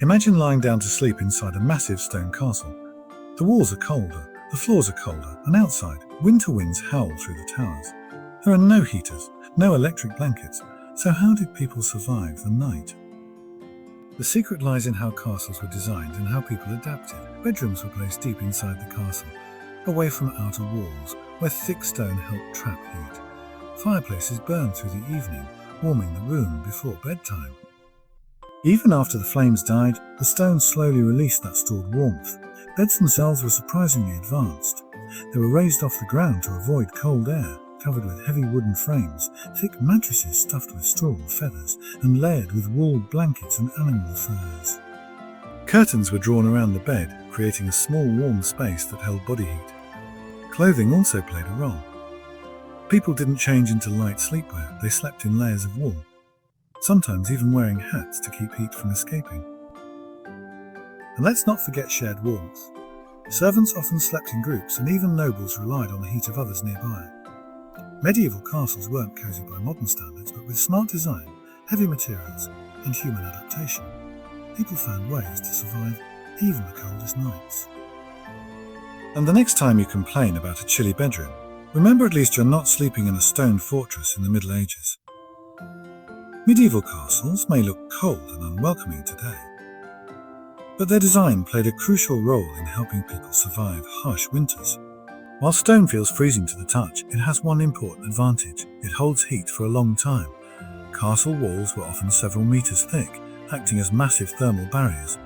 Imagine lying down to sleep inside a massive stone castle. The walls are colder, the floors are colder, and outside, winter winds howl through the towers. There are no heaters, no electric blankets, so how did people survive the night? The secret lies in how castles were designed and how people adapted. Bedrooms were placed deep inside the castle, away from outer walls, where thick stone helped trap heat. Fireplaces burned through the evening, warming the room before bedtime. Even after the flames died, the stone slowly released that stored warmth. Beds themselves were surprisingly advanced. They were raised off the ground to avoid cold air, covered with heavy wooden frames, thick mattresses stuffed with straw or feathers, and layered with wool blankets and animal furs. Curtains were drawn around the bed, creating a small warm space that held body heat. Clothing also played a role. People didn't change into light sleepwear, they slept in layers of wool, sometimes even wearing hats to keep heat from escaping. And let's not forget shared warmth. Servants often slept in groups, and even nobles relied on the heat of others nearby. Medieval castles weren't cozy by modern standards, but with smart design, heavy materials, and human adaptation, people found ways to survive even the coldest nights. And the next time you complain about a chilly bedroom, remember at least you're not sleeping in a stone fortress in the Middle Ages. Medieval castles may look cold and unwelcoming today, but their design played a crucial role in helping people survive harsh winters. While stone feels freezing to the touch, it has one important advantage: it holds heat for a long time. Castle walls were often several meters thick, acting as massive thermal barriers.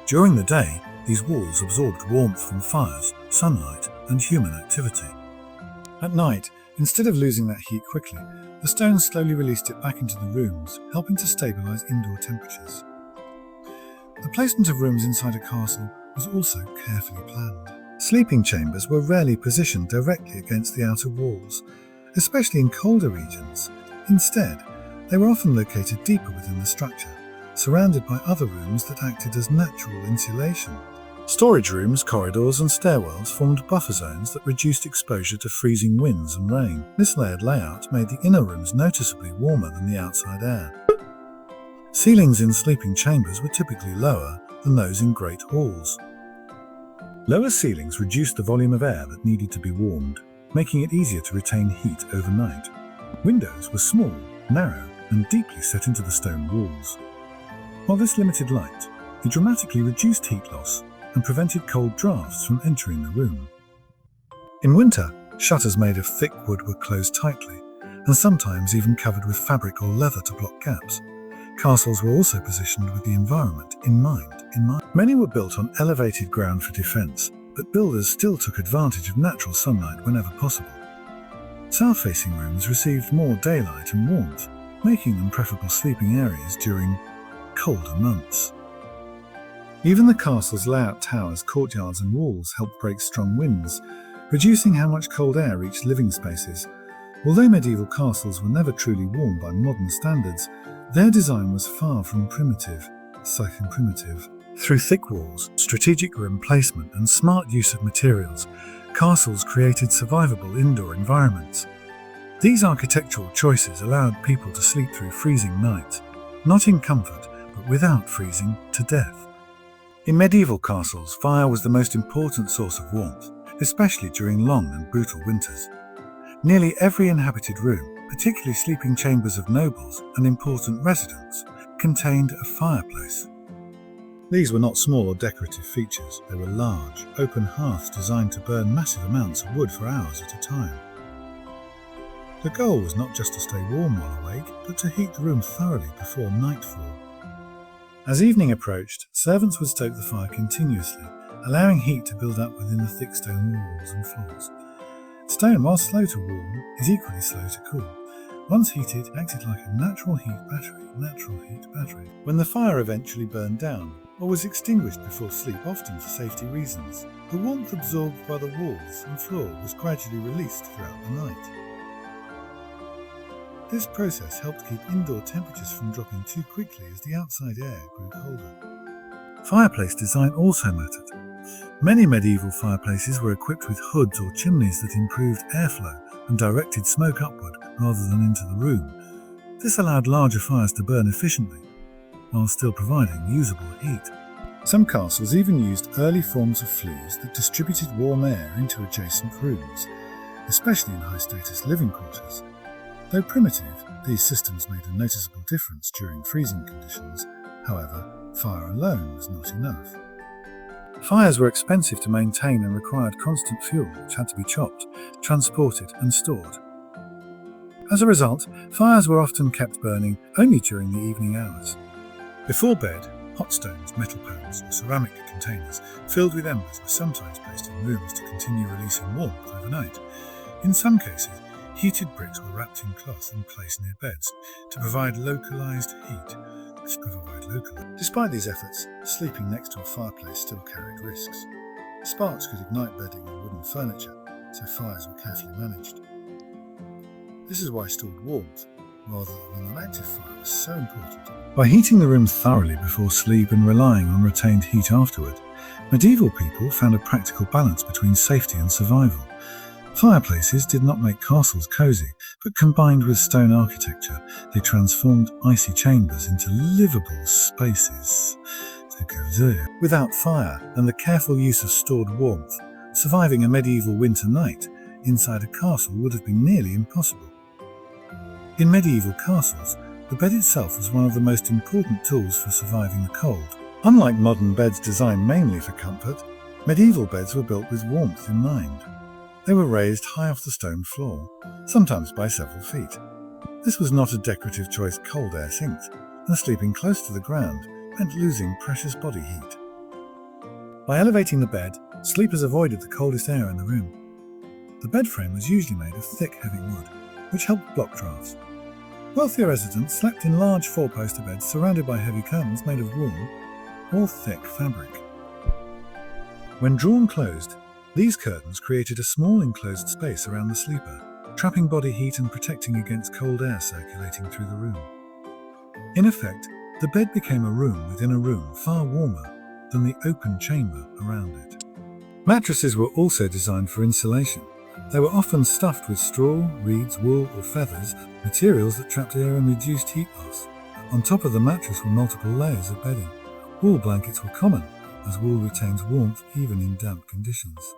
During the day, these walls absorbed warmth from fires, sunlight, and human activity. At night, instead of losing that heat quickly, the stone slowly released it back into the rooms, helping to stabilize indoor temperatures. The placement of rooms inside a castle was also carefully planned. Sleeping chambers were rarely positioned directly against the outer walls, especially in colder regions. Instead, they were often located deeper within the structure, surrounded by other rooms that acted as natural insulation. Storage rooms, corridors, and stairwells formed buffer zones that reduced exposure to freezing winds and rain. This layered layout made the inner rooms noticeably warmer than the outside air. Ceilings in sleeping chambers were typically lower than those in great halls. Lower ceilings reduced the volume of air that needed to be warmed, making it easier to retain heat overnight. Windows were small, narrow, and deeply set into the stone walls. While this limited light, it dramatically reduced heat loss and prevented cold drafts from entering the room. In winter, shutters made of thick wood were closed tightly, and sometimes even covered with fabric or leather to block gaps. Castles were also positioned with the environment in mind. Many were built on elevated ground for defense, but builders still took advantage of natural sunlight whenever possible. South-facing rooms received more daylight and warmth, making them preferable sleeping areas during colder months. Even the castle's layout towers, courtyards, and walls helped break strong winds, reducing how much cold air reached living spaces. Although medieval castles were never truly warmed by modern standards, their design was far from primitive. Through thick walls, strategic room placement, and smart use of materials, castles created survivable indoor environments. These architectural choices allowed people to sleep through freezing nights, not in comfort, but without freezing to death. In medieval castles, fire was the most important source of warmth, especially during long and brutal winters. Nearly every inhabited room, particularly sleeping chambers of nobles and important residents, contained a fireplace. These were not small or decorative features, they were large, open hearths designed to burn massive amounts of wood for hours at a time. The goal was not just to stay warm while awake, but to heat the room thoroughly before nightfall. As evening approached, servants would stoke the fire continuously, allowing heat to build up within the thick stone walls and floors. Stone, while slow to warm, is equally slow to cool. Once heated, it acted like a natural heat battery. When the fire eventually burned down, or was extinguished before sleep, often for safety reasons, the warmth absorbed by the walls and floor was gradually released throughout the night. This process helped keep indoor temperatures from dropping too quickly as the outside air grew colder. Fireplace design also mattered. Many medieval fireplaces were equipped with hoods or chimneys that improved airflow and directed smoke upward rather than into the room. This allowed larger fires to burn efficiently. while still providing usable heat. Some castles even used early forms of flues that distributed warm air into adjacent rooms, especially in high-status living quarters. Though primitive, these systems made a noticeable difference during freezing conditions. However, fire alone was not enough. Fires were expensive to maintain and required constant fuel, which had to be chopped, transported and stored. As a result, fires were often kept burning only during the evening hours. Before bed, hot stones, metal pans or ceramic containers filled with embers were sometimes placed in rooms to continue releasing warmth overnight. In some cases, heated bricks were wrapped in cloth and placed near beds to provide localized heat. Despite these efforts, sleeping next to a fireplace still carried risks. Sparks could ignite bedding and wooden furniture, so fires were carefully managed. This is why stored warmth, rather than an active fire, was so important. By heating the room thoroughly before sleep and relying on retained heat afterward, medieval people found a practical balance between safety and survival. Fireplaces did not make castles cosy, but combined with stone architecture, they transformed icy chambers into livable spaces. Without fire and the careful use of stored warmth, surviving a medieval winter night inside a castle would have been nearly impossible. In medieval castles, the bed itself was one of the most important tools for surviving the cold. Unlike modern beds designed mainly for comfort, medieval beds were built with warmth in mind. They were raised high off the stone floor, sometimes by several feet. This was not a decorative choice cold air sinks, and sleeping close to the ground meant losing precious body heat. By elevating the bed, sleepers avoided the coldest air in the room. The bed frame was usually made of thick, heavy wood, which helped block drafts. Wealthier residents slept in large four-poster beds surrounded by heavy curtains made of wool or thick fabric. When drawn closed, these curtains created a small enclosed space around the sleeper, trapping body heat and protecting against cold air circulating through the room. In effect, the bed became a room within a room far warmer than the open chamber around it. Mattresses were also designed for insulation. They were often stuffed with straw, reeds, wool or feathers, materials that trapped air and reduced heat loss. On top of the mattress were multiple layers of bedding. Wool blankets were common, as wool retains warmth even in damp conditions.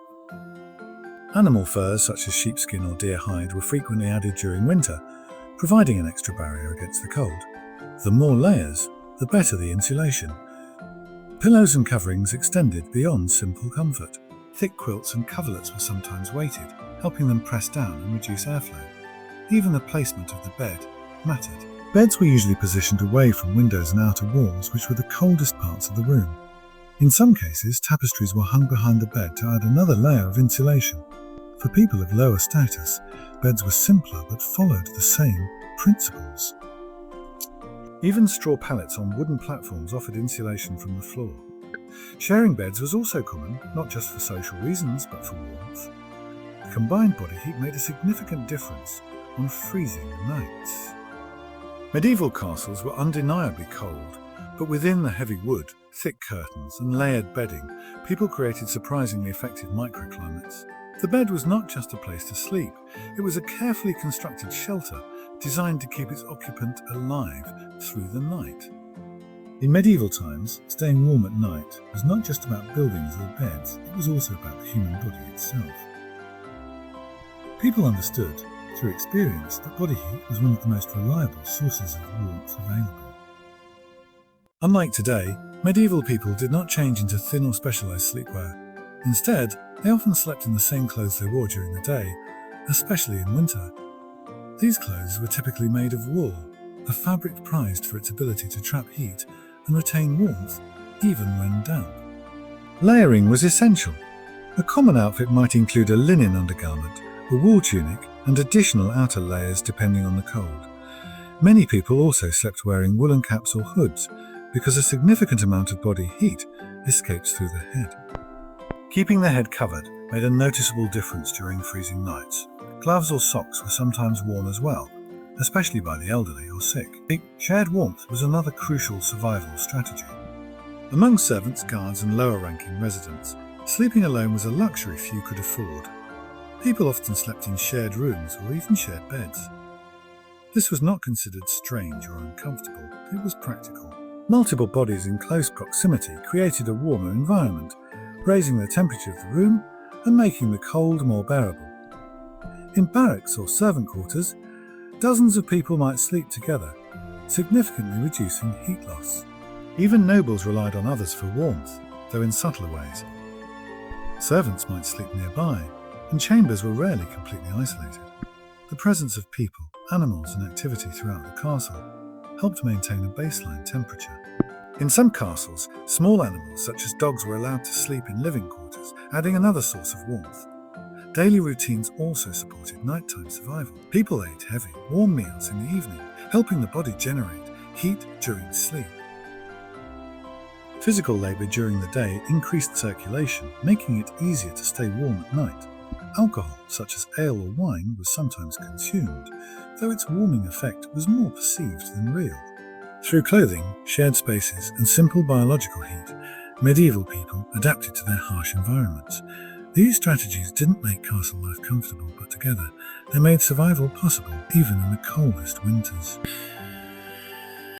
Animal furs such as sheepskin or deer hide were frequently added during winter, providing an extra barrier against the cold. The more layers, the better the insulation. Pillows and coverings extended beyond simple comfort. Thick quilts and coverlets were sometimes weighted, helping them press down and reduce airflow. Even the placement of the bed mattered. Beds were usually positioned away from windows and outer walls, which were the coldest parts of the room. In some cases, tapestries were hung behind the bed to add another layer of insulation. For people of lower status, beds were simpler but followed the same principles. Even straw pallets on wooden platforms offered insulation from the floor. Sharing beds was also common, not just for social reasons but for warmth. Combined body heat made a significant difference on freezing nights. Medieval castles were undeniably cold, but within the heavy wood, thick curtains and layered bedding, people created surprisingly effective microclimates. The bed was not just a place to sleep, it was a carefully constructed shelter designed to keep its occupant alive through the night. In medieval times, staying warm at night was not just about buildings or beds, it was also about the human body itself. People understood, through experience, that body heat was one of the most reliable sources of warmth available. Unlike today, medieval people did not change into thin or specialized sleepwear. Instead, they often slept in the same clothes they wore during the day, especially in winter. These clothes were typically made of wool, a fabric prized for its ability to trap heat and retain warmth even when damp. Layering was essential. A common outfit might include a linen undergarment, a wool tunic, and additional outer layers depending on the cold. Many people also slept wearing woolen caps or hoods because a significant amount of body heat escapes through the head. Keeping the head covered made a noticeable difference during freezing nights. Gloves or socks were sometimes worn as well, especially by the elderly or sick. Shared warmth was another crucial survival strategy. Among servants, guards, and lower-ranking residents, sleeping alone was a luxury few could afford. People often slept in shared rooms or even shared beds. This was not considered strange or uncomfortable, it was practical. Multiple bodies in close proximity created a warmer environment, raising the temperature of the room and making the cold more bearable. In barracks or servant quarters, dozens of people might sleep together, significantly reducing heat loss. Even nobles relied on others for warmth, though in subtler ways. Servants might sleep nearby, and chambers were rarely completely isolated. The presence of people, animals, and activity throughout the castle helped maintain a baseline temperature. In some castles, small animals such as dogs were allowed to sleep in living quarters, adding another source of warmth. Daily routines also supported nighttime survival. People ate heavy, warm meals in the evening, helping the body generate heat during sleep. Physical labor during the day increased circulation, making it easier to stay warm at night. Alcohol, such as ale or wine, was sometimes consumed, though its warming effect was more perceived than real. Through clothing, shared spaces, and simple biological heat, medieval people adapted to their harsh environments. These strategies didn't make castle life comfortable, but together they made survival possible even in the coldest winters.